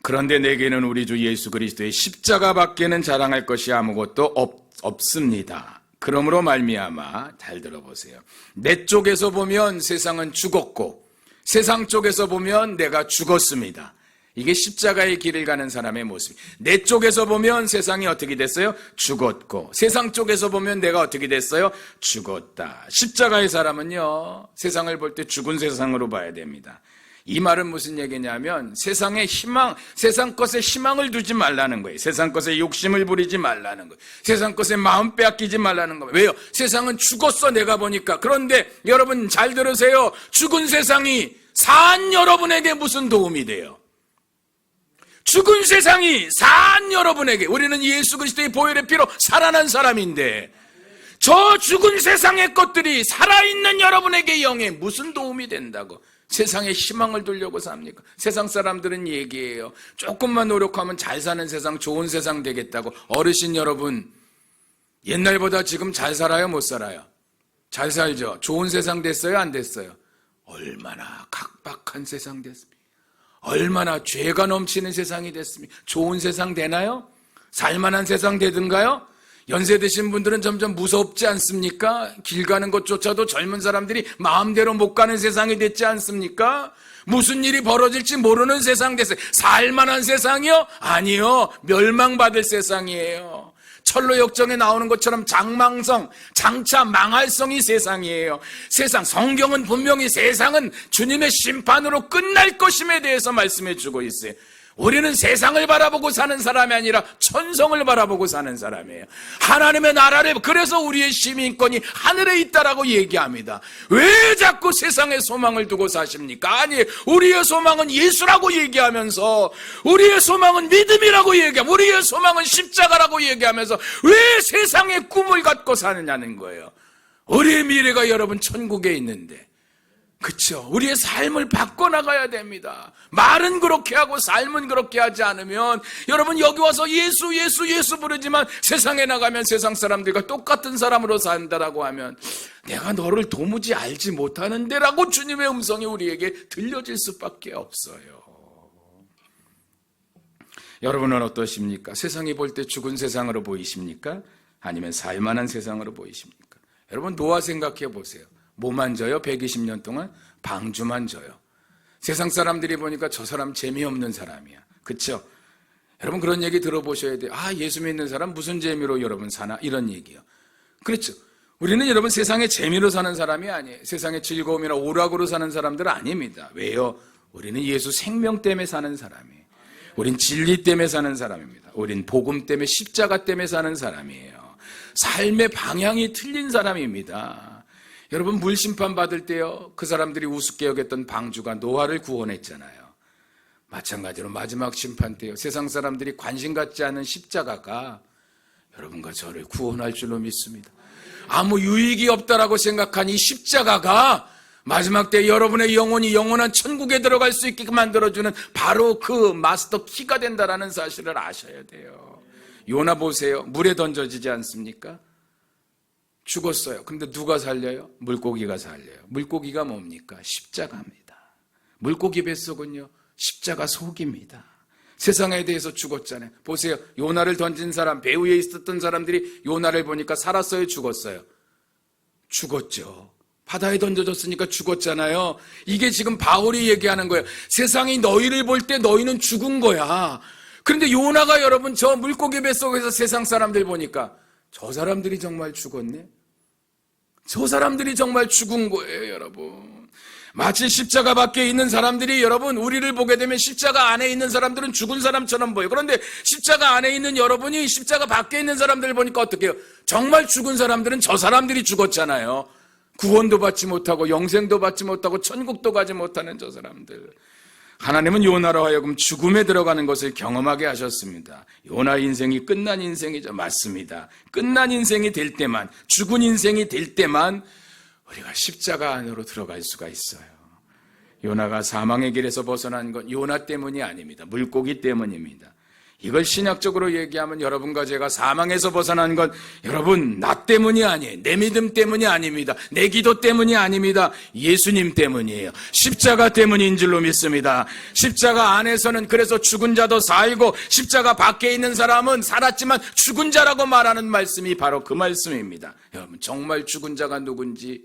그런데 내게는 우리 주 예수 그리스도의 십자가밖에는 자랑할 것이 아무것도 없습니다. 그러므로 말미암아, 잘 들어보세요. 내 쪽에서 보면 세상은 죽었고 세상 쪽에서 보면 내가 죽었습니다. 이게 십자가의 길을 가는 사람의 모습. 내 쪽에서 보면 세상이 어떻게 됐어요? 죽었고 세상 쪽에서 보면 내가 어떻게 됐어요? 죽었다. 십자가의 사람은요, 세상을 볼 때 죽은 세상으로 봐야 됩니다. 이 말은 무슨 얘기냐면 세상의 희망, 세상 것에 희망을 두지 말라는 거예요. 세상 것에 욕심을 부리지 말라는 거예요. 세상 것에 마음 빼앗기지 말라는 거예요. 왜요? 세상은 죽었어, 내가 보니까. 그런데 여러분 잘 들으세요. 죽은 세상이 산 여러분에게 무슨 도움이 돼요? 죽은 세상이 산 여러분에게, 우리는 예수 그리스도의 보혈의 피로 살아난 사람인데 저 죽은 세상의 것들이 살아있는 여러분에게 영에 무슨 도움이 된다고 세상에 희망을 두려고 삽니까? 세상 사람들은 얘기해요. 조금만 노력하면 잘 사는 세상, 좋은 세상 되겠다고. 어르신 여러분, 옛날보다 지금 잘 살아요, 못 살아요? 잘 살죠? 좋은 세상 됐어요, 안 됐어요? 얼마나 각박한 세상 됐습니까? 얼마나 죄가 넘치는 세상이 됐습니까? 좋은 세상 되나요? 살만한 세상 되든가요? 연세 드신 분들은 점점 무섭지 않습니까? 길 가는 것조차도 젊은 사람들이 마음대로 못 가는 세상이 됐지 않습니까? 무슨 일이 벌어질지 모르는 세상 됐어요. 살만한 세상이요? 아니요. 멸망받을 세상이에요. 철로 역정에 나오는 것처럼 장망성, 장차 망할성이 세상이에요. 세상, 성경은 분명히 세상은 주님의 심판으로 끝날 것임에 대해서 말씀해 주고 있어요. 우리는 세상을 바라보고 사는 사람이 아니라 천성을 바라보고 사는 사람이에요. 하나님의 나라를, 그래서 우리의 시민권이 하늘에 있다라고 얘기합니다. 왜 자꾸 세상의 소망을 두고 사십니까? 아니, 우리의 소망은 예수라고 얘기하면서, 우리의 소망은 믿음이라고 얘기하면서, 우리의 소망은 십자가라고 얘기하면서 왜 세상의 꿈을 갖고 사느냐는 거예요. 우리의 미래가 여러분 천국에 있는데, 그렇죠? 우리의 삶을 바꿔나가야 됩니다. 말은 그렇게 하고 삶은 그렇게 하지 않으면, 여러분 여기 와서 예수 예수 예수 부르지만 세상에 나가면 세상 사람들과 똑같은 사람으로 산다라고 하면 내가 너를 도무지 알지 못하는데 라고 주님의 음성이 우리에게 들려질 수밖에 없어요. 여러분은 어떠십니까? 세상이 볼 때 죽은 세상으로 보이십니까? 아니면 살만한 세상으로 보이십니까? 여러분 노아 생각해 보세요. 뭐만 져요? 120년 동안 방주만 져요. 세상 사람들이 보니까 저 사람 재미없는 사람이야. 그렇죠? 여러분 그런 얘기 들어보셔야 돼요. 아, 예수 믿는 사람 무슨 재미로 여러분 사나? 이런 얘기요. 그렇죠? 우리는 여러분 세상의 재미로 사는 사람이 아니에요. 세상의 즐거움이나 오락으로 사는 사람들 아닙니다. 왜요? 우리는 예수 생명 때문에 사는 사람이에요. 우린 진리 때문에 사는 사람입니다. 우린 복음 때문에, 십자가 때문에 사는 사람이에요. 삶의 방향이 틀린 사람입니다. 여러분 물심판 받을 때요, 그 사람들이 우습게 여겼던 방주가 노아를 구원했잖아요. 마찬가지로 마지막 심판 때요, 세상 사람들이 관심 갖지 않은 십자가가 여러분과 저를 구원할 줄로 믿습니다. 아무 유익이 없다라고 생각한 이 십자가가 마지막 때 여러분의 영혼이 영원한 천국에 들어갈 수 있게 만들어주는 바로 그 마스터 키가 된다라는 사실을 아셔야 돼요. 요나 보세요. 물에 던져지지 않습니까? 죽었어요. 근데 누가 살려요? 물고기가 살려요. 물고기가 뭡니까? 십자가입니다. 물고기 뱃속은요, 십자가 속입니다. 세상에 대해서 죽었잖아요. 보세요. 요나를 던진 사람, 배 위에 있었던 사람들이 요나를 보니까 살았어요? 죽었어요? 죽었죠. 바다에 던져졌으니까 죽었잖아요. 이게 지금 바울이 얘기하는 거예요. 세상이 너희를 볼 때 너희는 죽은 거야. 그런데 요나가 여러분 저 물고기 뱃속에서 세상 사람들 보니까 저 사람들이 정말 죽었네? 저 사람들이 정말 죽은 거예요, 여러분. 마치 십자가 밖에 있는 사람들이, 여러분 우리를 보게 되면 십자가 안에 있는 사람들은 죽은 사람처럼 보여요. 그런데 십자가 안에 있는 여러분이 십자가 밖에 있는 사람들을 보니까 어떻게 해요? 정말 죽은 사람들은 저 사람들이 죽었잖아요. 구원도 받지 못하고 영생도 받지 못하고 천국도 가지 못하는 저 사람들. 하나님은 요나로 하여금 죽음에 들어가는 것을 경험하게 하셨습니다. 요나 인생이 끝난 인생이죠. 맞습니다. 끝난 인생이 될 때만, 죽은 인생이 될 때만 우리가 십자가 안으로 들어갈 수가 있어요. 요나가 사망의 길에서 벗어난 건 요나 때문이 아닙니다. 물고기 때문입니다. 이걸 신학적으로 얘기하면 여러분과 제가 사망에서 벗어난 건 여러분 나 때문이 아니에요. 내 믿음 때문이 아닙니다. 내 기도 때문이 아닙니다. 예수님 때문이에요. 십자가 때문인 줄로 믿습니다. 십자가 안에서는 그래서 죽은 자도 살고 십자가 밖에 있는 사람은 살았지만 죽은 자라고 말하는 말씀이 바로 그 말씀입니다. 여러분 정말 죽은 자가 누군지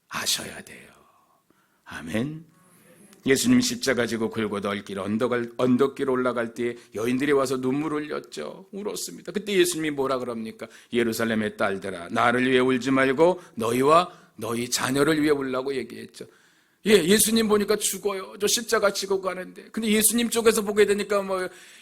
아셔야 돼요. 아멘. 예수님 십자가 지고 골고다 길 언덕길 올라갈 때에 여인들이 와서 눈물을 흘렸죠. 울었습니다. 그때 예수님이 뭐라 그럽니까? 예루살렘의 딸들아 나를 위해 울지 말고 너희와 너희 자녀를 위해 울라고 얘기했죠. 예수님 보니까 죽어요. 저 십자가 지고 가는데. 근데 예수님 쪽에서 보게 되니까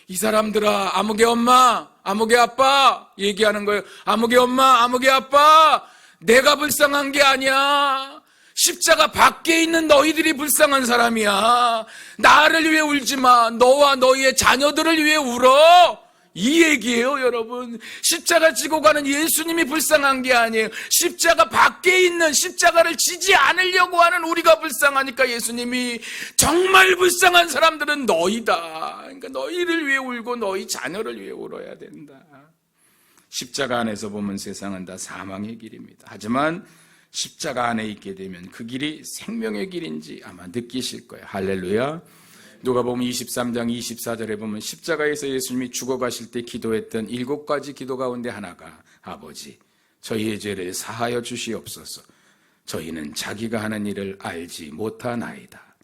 이 사람들아 아무개 엄마 아무개 아빠 얘기하는 거예요. 아무개 엄마 아무개 아빠 내가 불쌍한 게 아니야. 십자가 밖에 있는 너희들이 불쌍한 사람이야. 나를 위해 울지 마. 너와 너희의 자녀들을 위해 울어. 이 얘기예요, 여러분. 십자가 지고 가는 예수님이 불쌍한 게 아니에요. 십자가 밖에 있는 십자가를 지지 않으려고 하는 우리가 불쌍하니까 예수님이 정말 불쌍한 사람들은 너희다. 그러니까 너희를 위해 울고 너희 자녀를 위해 울어야 된다. 십자가 안에서 보면 세상은 다 사망의 길입니다. 하지만 십자가 안에 있게 되면 그 길이 생명의 길인지 아마 느끼실 거예요. 할렐루야. 누가복음 23장 24절에 보면 십자가에서 예수님이 죽어가실 때 기도했던 7가지 기도 가운데 하나가 아버지 저희의 죄를 사하여 주시옵소서. 저희는 자기가 하는 일을 알지 못하나이다.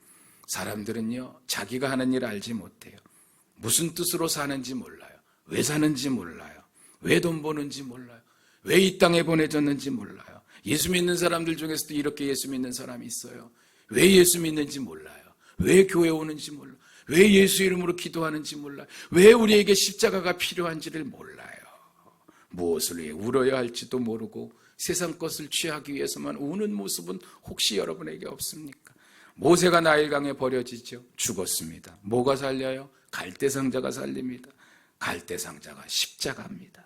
사람들은요 자기가 하는 일을 알지 못해요. 무슨 뜻으로 사는지 몰라요. 왜 사는지 몰라요. 왜 돈 버는지 몰라요. 왜 이 땅에 보내졌는지 몰라요. 예수 믿는 사람들 중에서도 이렇게 예수 믿는 사람이 있어요. 왜 예수 믿는지 몰라요. 왜 교회 오는지 몰라요. 왜 예수 이름으로 기도하는지 몰라요. 왜 우리에게 십자가가 필요한지를 몰라요. 무엇을 위해 울어야 할지도 모르고 세상 것을 취하기 위해서만 우는 모습은 혹시 여러분에게 없습니까? 모세가 나일강에 버려지죠. 죽었습니다. 뭐가 살려요? 갈대상자가 살립니다. 갈대상자가 십자가입니다.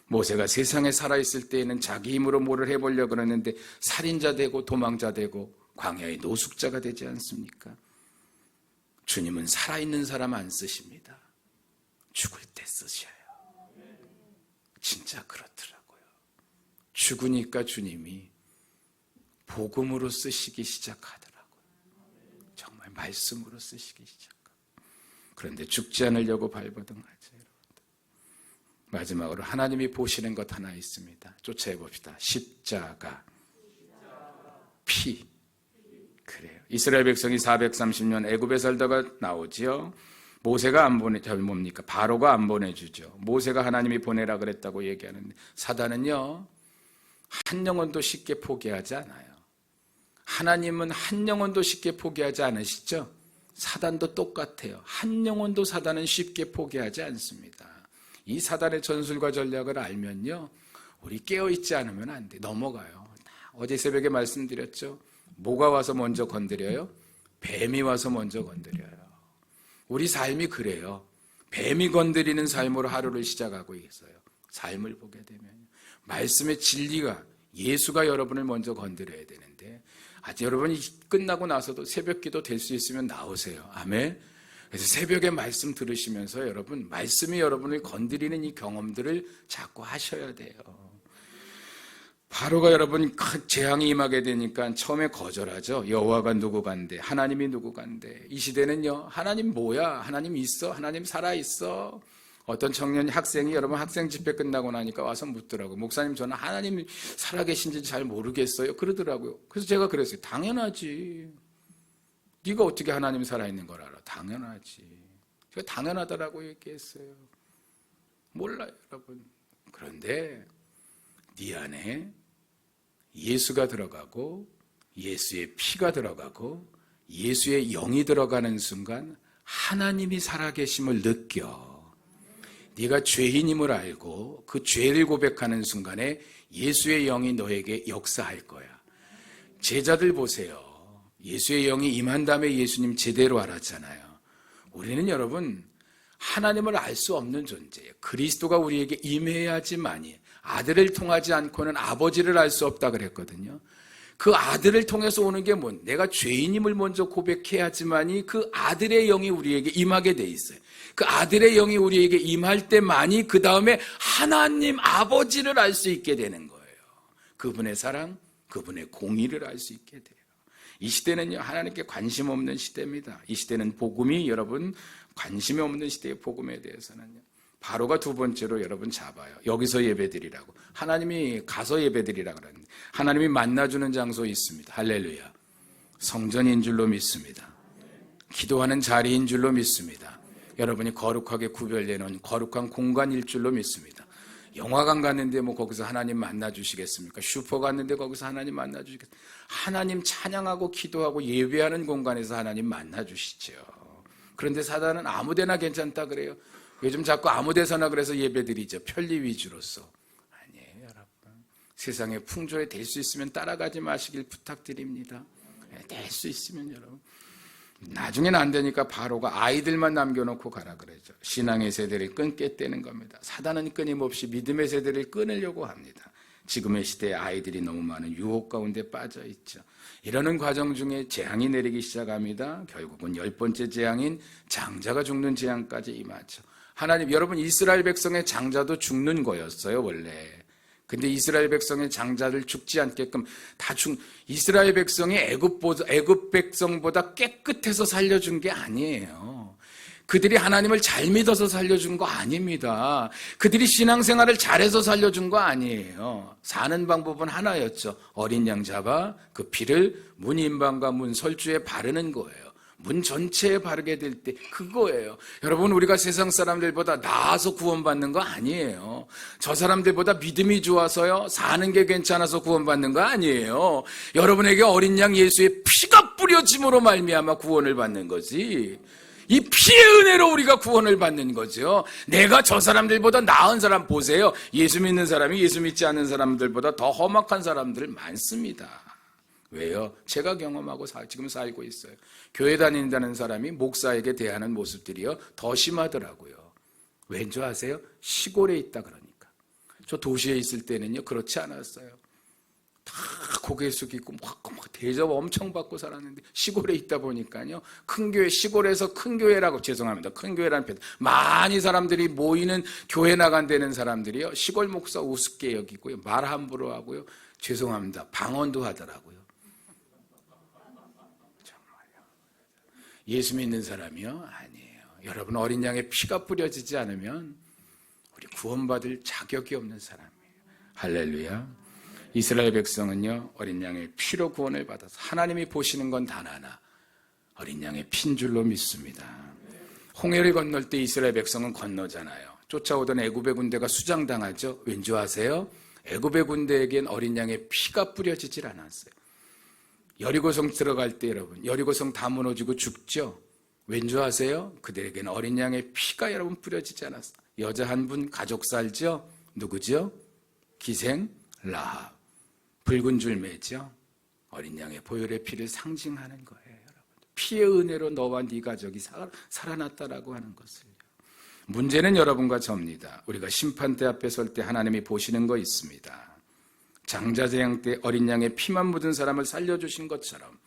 모세가 세상에 살아있을 때에는 자기 힘으로 뭐를 해보려고 그러는데 살인자 되고 도망자 되고 광야의 노숙자가 되지 않습니까? 주님은 살아있는 사람 안 쓰십니다. 죽을 때 쓰셔요. 진짜 그렇더라고요. 죽으니까 주님이 복음으로 쓰시기 시작하더라고요. 정말 말씀으로 쓰시기 시작하고. 그런데 죽지 않으려고 발버둥하죠. 마지막으로 하나님이 보시는 것 하나 있습니다. 쫓아해 봅시다. 십자가, 피. 그래요. 이스라엘 백성이 430년 애굽에 살다가 나오지요. 모세가 안 뭡니까? 바로가 안 보내주죠. 모세가 하나님이 보내라 그랬다고 얘기하는데 사단은요 한 영혼도 쉽게 포기하지 않아요. 하나님은 한 영혼도 쉽게 포기하지 않으시죠? 사단도 똑같아요. 한 영혼도 사단은 쉽게 포기하지 않습니다. 이 사단의 전술과 전략을 알면요 우리 깨어있지 않으면 안 돼. 넘어가요. 어제 새벽에 말씀드렸죠. 뭐가 와서 먼저 건드려요? 뱀이 와서 먼저 건드려요. 우리 삶이 그래요. 뱀이 건드리는 삶으로 하루를 시작하고 있어요. 삶을 보게 되면 말씀의 진리가 예수가 여러분을 먼저 건드려야 되는데 아직 여러분이 끝나고 나서도 새벽 기도 될 수 있으면 나오세요. 아멘. 그래서 새벽에 말씀 들으시면서 여러분 말씀이 여러분을 건드리는 이 경험들을 자꾸 하셔야 돼요. 바로가 여러분 재앙이 임하게 되니까 처음에 거절하죠. 여호와가 누구 간대? 하나님이 누구 간대? 이 시대는요 하나님 뭐야? 하나님 있어? 하나님 살아있어? 어떤 청년 학생이 여러분 학생 집회 끝나고 나니까 와서 묻더라고요. 목사님 저는 하나님이 살아계신지 잘 모르겠어요. 그러더라고요. 그래서 제가 그랬어요. 당연하지. 네가 어떻게 하나님 살아있는 걸 알아? 당연하지. 제가 당연하다라고 얘기했어요. 몰라요, 여러분. 그런데 네 안에 예수가 들어가고 예수의 피가 들어가고 예수의 영이 들어가는 순간 하나님이 살아계심을 느껴. 네가 죄인임을 알고 그 죄를 고백하는 순간에 예수의 영이 너에게 역사할 거야. 제자들 보세요. 예수의 영이 임한 다음에 예수님 제대로 알았잖아요. 우리는 여러분 하나님을 알 수 없는 존재예요. 그리스도가 우리에게 임해야지만이, 아들을 통하지 않고는 아버지를 알 수 없다 그랬거든요. 그 아들을 통해서 오는 게 뭐, 내가 죄인임을 먼저 고백해야지만이 그 아들의 영이 우리에게 임하게 돼 있어요. 그 아들의 영이 우리에게 임할 때만이 그 다음에 하나님 아버지를 알 수 있게 되는 거예요. 그분의 사랑, 그분의 공의를 알 수 있게 돼요. 이 시대는요, 하나님께 관심 없는 시대입니다. 이 시대는 복음이 여러분 관심이 없는 시대의 복음에 대해서는요. 바로가 두 번째로 여러분 잡아요. 여기서 예배드리라고. 하나님이 가서 예배드리라고 그러는데 하나님이 만나주는 장소 있습니다. 할렐루야. 성전인 줄로 믿습니다. 기도하는 자리인 줄로 믿습니다. 여러분이 거룩하게 구별되어 놓은 거룩한 공간일 줄로 믿습니다. 영화관 갔는데 뭐 거기서 하나님 만나주시겠습니까? 슈퍼 갔는데 거기서 하나님 만나주시겠습니까? 하나님 찬양하고 기도하고 예배하는 공간에서 하나님 만나주시죠. 그런데 사단은 아무데나 괜찮다 그래요. 요즘 자꾸 아무데서나 그래서 예배드리죠. 편리 위주로서. 아니에요, 여러분. 세상의 풍조에 될 수 있으면 따라가지 마시길 부탁드립니다. 될 수 있으면 여러분. 나중에는 안 되니까 바로가 아이들만 남겨놓고 가라 그러죠. 신앙의 세대를 끊겠다는 겁니다. 사단은 끊임없이 믿음의 세대를 끊으려고 합니다. 지금의 시대에 아이들이 너무 많은 유혹 가운데 빠져 있죠. 이러는 과정 중에 재앙이 내리기 시작합니다. 결국은 10번째 재앙인 장자가 죽는 재앙까지 임하죠. 하나님, 여러분 이스라엘 백성의 장자도 죽는 거였어요 원래. 근데 이스라엘 백성의 장자들 죽지 않게끔 이스라엘 백성이 애굽 백성보다 깨끗해서 살려준 게 아니에요. 그들이 하나님을 잘 믿어서 살려준 거 아닙니다. 그들이 신앙생활을 잘해서 살려준 거 아니에요. 사는 방법은 하나였죠. 어린 양 잡아 그 피를 문 인방과 문 설주에 바르는 거예요. 문 전체에 바르게 될 때 그거예요. 여러분, 우리가 세상 사람들보다 나아서 구원받는 거 아니에요. 저 사람들보다 믿음이 좋아서요 사는 게 괜찮아서 구원받는 거 아니에요. 여러분에게 어린 양 예수의 피가 뿌려짐으로 말미암아 구원을 받는 거지. 이 피의 은혜로 우리가 구원을 받는 거죠. 내가 저 사람들보다 나은 사람 보세요. 예수 믿는 사람이 예수 믿지 않는 사람들보다 더 험악한 사람들 많습니다. 왜요? 제가 경험하고 지금 살고 있어요. 교회 다닌다는 사람이 목사에게 대하는 모습들이요 더 심하더라고요. 왠 줄 아세요? 시골에 있다 그러니까. 저 도시에 있을 때는요 그렇지 않았어요. 다 고개 숙이고 막 대접 엄청 받고 살았는데 시골에 있다 보니까요 큰 교회, 시골에서 큰 교회라고, 죄송합니다, 큰 교회라는 표현, 많이 사람들이 모이는 교회 나간다는 사람들이요 시골 목사 우습게 여기고요, 말 함부로 하고요, 죄송합니다, 방언도 하더라고요. 예수 믿는 사람이요? 아니에요. 여러분, 어린 양의 피가 뿌려지지 않으면 우리 구원받을 자격이 없는 사람이에요. 할렐루야. 이스라엘 백성은요 어린 양의 피로 구원을 받아서 하나님이 보시는 건 단 하나, 어린 양의 피인 줄로 믿습니다. 홍해를 건널 때 이스라엘 백성은 건너잖아요. 쫓아오던 애굽의 군대가 수장당하죠. 왠지 아세요? 애굽의 군대에겐 어린 양의 피가 뿌려지질 않았어요. 여리고성 들어갈 때 여러분, 여리고성 다 무너지고 죽죠. 왠지 아세요? 그들에게는 어린 양의 피가 여러분 뿌려지지 않았어요. 여자 한 분 가족 살죠. 누구죠? 기생 라합. 붉은 줄 매죠. 어린 양의 보혈의 피를 상징하는 거예요. 여러분. 피의 은혜로 너와 네 가족이 살아났다라고 하는 것을요. 문제는 여러분과 저입니다. 우리가 심판대 앞에 설 때 하나님이 보시는 거 있습니다. 장자재앙 때 어린 양의 피만 묻은 사람을 살려주신 것처럼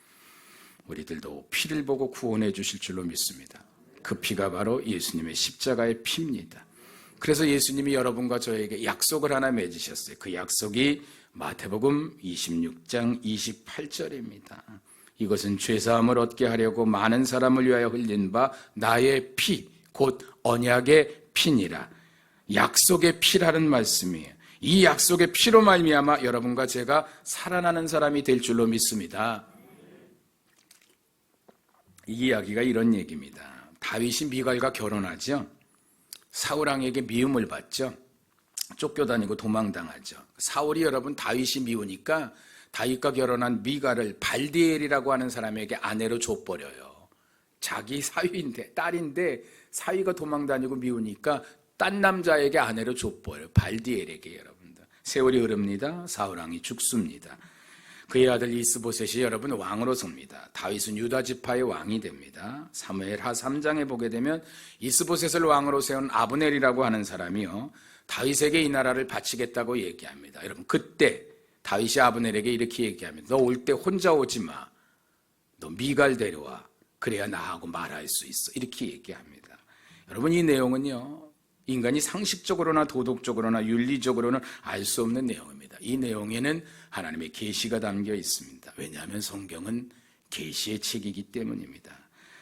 우리들도 피를 보고 구원해 주실 줄로 믿습니다. 그 피가 바로 예수님의 십자가의 피입니다. 그래서 예수님이 여러분과 저에게 약속을 하나 맺으셨어요. 그 약속이 마태복음 26장 28절입니다. 이것은 죄사함을 얻게 하려고 많은 사람을 위하여 흘린 바 나의 피, 곧 언약의 피니라. 약속의 피라는 말씀이에요. 이 약속의 피로 말미암아 여러분과 제가 살아나는 사람이 될 줄로 믿습니다. 이 이야기가 이런 얘기입니다. 다윗이 미갈과 결혼하죠. 사울 왕에게 미움을 받죠. 쫓겨다니고 도망당하죠. 사울이 여러분 다윗이 미우니까 다윗과 결혼한 미갈을 발디엘이라고 하는 사람에게 아내로 줘버려요. 자기 사위인데, 딸인데 사위가 도망다니고 미우니까 딴 남자에게 아내로 줘버려요. 발디엘에게. 여러분들 세월이 흐릅니다. 사울 왕이 죽습니다. 그의 아들 이스보셋이 여러분 왕으로 섭니다. 다윗은 유다 지파의 왕이 됩니다. 사무엘하 3장에 보게 되면 이스보셋을 왕으로 세운 아브넬이라고 하는 사람이요, 다윗에게 이 나라를 바치겠다고 얘기합니다. 여러분, 그때 다윗이 아브넬에게 이렇게 얘기합니다. 너 올 때 혼자 오지 마. 너 미갈 데려와. 그래야 나하고 말할 수 있어. 이렇게 얘기합니다. 여러분, 이 내용은요, 인간이 상식적으로나 도덕적으로나 윤리적으로는 알 수 없는 내용입니다. 이 내용에는 하나님의 계시가 담겨 있습니다. 왜냐하면 성경은 계시의 책이기 때문입니다.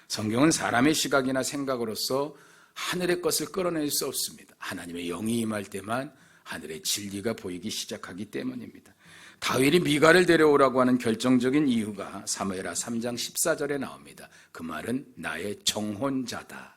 성경은 사람의 시각이나 생각으로서 하늘의 것을 끌어낼 수 없습니다. 하나님의 영이 임할 때만 하늘의 진리가 보이기 시작하기 때문입니다. 다윗이 미갈을 데려오라고 하는 결정적인 이유가 사무엘하 3장 14절에 나옵니다. 그 말은 나의 정혼자다.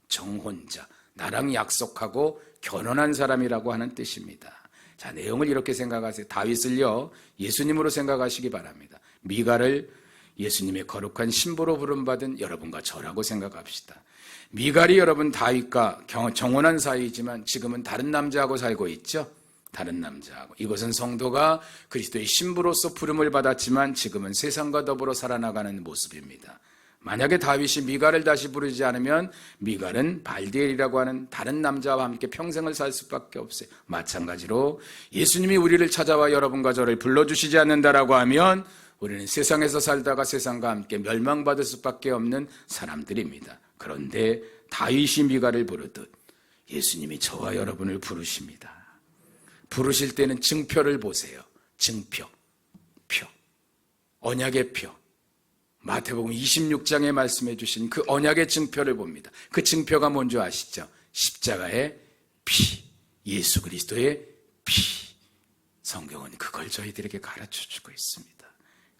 정혼자. 나랑 약속하고 결혼한 사람이라고 하는 뜻입니다. 자, 내용을 이렇게 생각하세요. 다윗을요, 예수님으로 생각하시기 바랍니다. 미갈을 예수님의 거룩한 신부로 부름받은 여러분과 저라고 생각합시다. 미갈이 여러분 다윗과 정혼한 사이이지만 지금은 다른 남자하고 살고 있죠. 다른 남자하고. 이것은 성도가 그리스도의 신부로서 부름을 받았지만 지금은 세상과 더불어 살아나가는 모습입니다. 만약에 다윗이 미갈을 다시 부르지 않으면 미갈은 발디엘이라고 하는 다른 남자와 함께 평생을 살 수밖에 없어요. 마찬가지로 예수님이 우리를 찾아와 여러분과 저를 불러주시지 않는다라고 하면 우리는 세상에서 살다가 세상과 함께 멸망받을 수밖에 없는 사람들입니다. 그런데 다윗이 미갈을 부르듯 예수님이 저와 여러분을 부르십니다. 부르실 때는 증표를 보세요. 증표, 표, 언약의 표. 마태복음 26장에 말씀해 주신 그 언약의 증표를 봅니다. 그 증표가 뭔지 아시죠? 십자가의 피, 예수 그리스도의 피. 성경은 그걸 저희들에게 가르쳐주고 있습니다.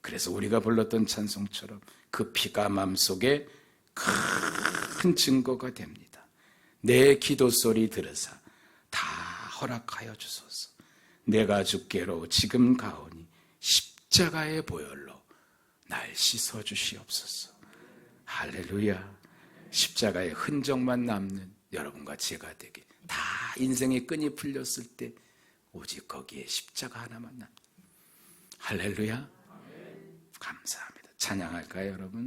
그래서 우리가 불렀던 찬송처럼 그 피가 마음속에 큰 증거가 됩니다. 내 기도 소리 들으사 다 허락하여 주소서. 내가 주께로 지금 가오니 십자가의 보혈로 날 씻어 주시옵소서. 할렐루야. 십자가의 흔적만 남는 여러분과 제가 되게, 다 인생의 끈이 풀렸을 때 오직 거기에 십자가 하나만 남. 할렐루야. 감사합니다. 찬양할까요, 여러분?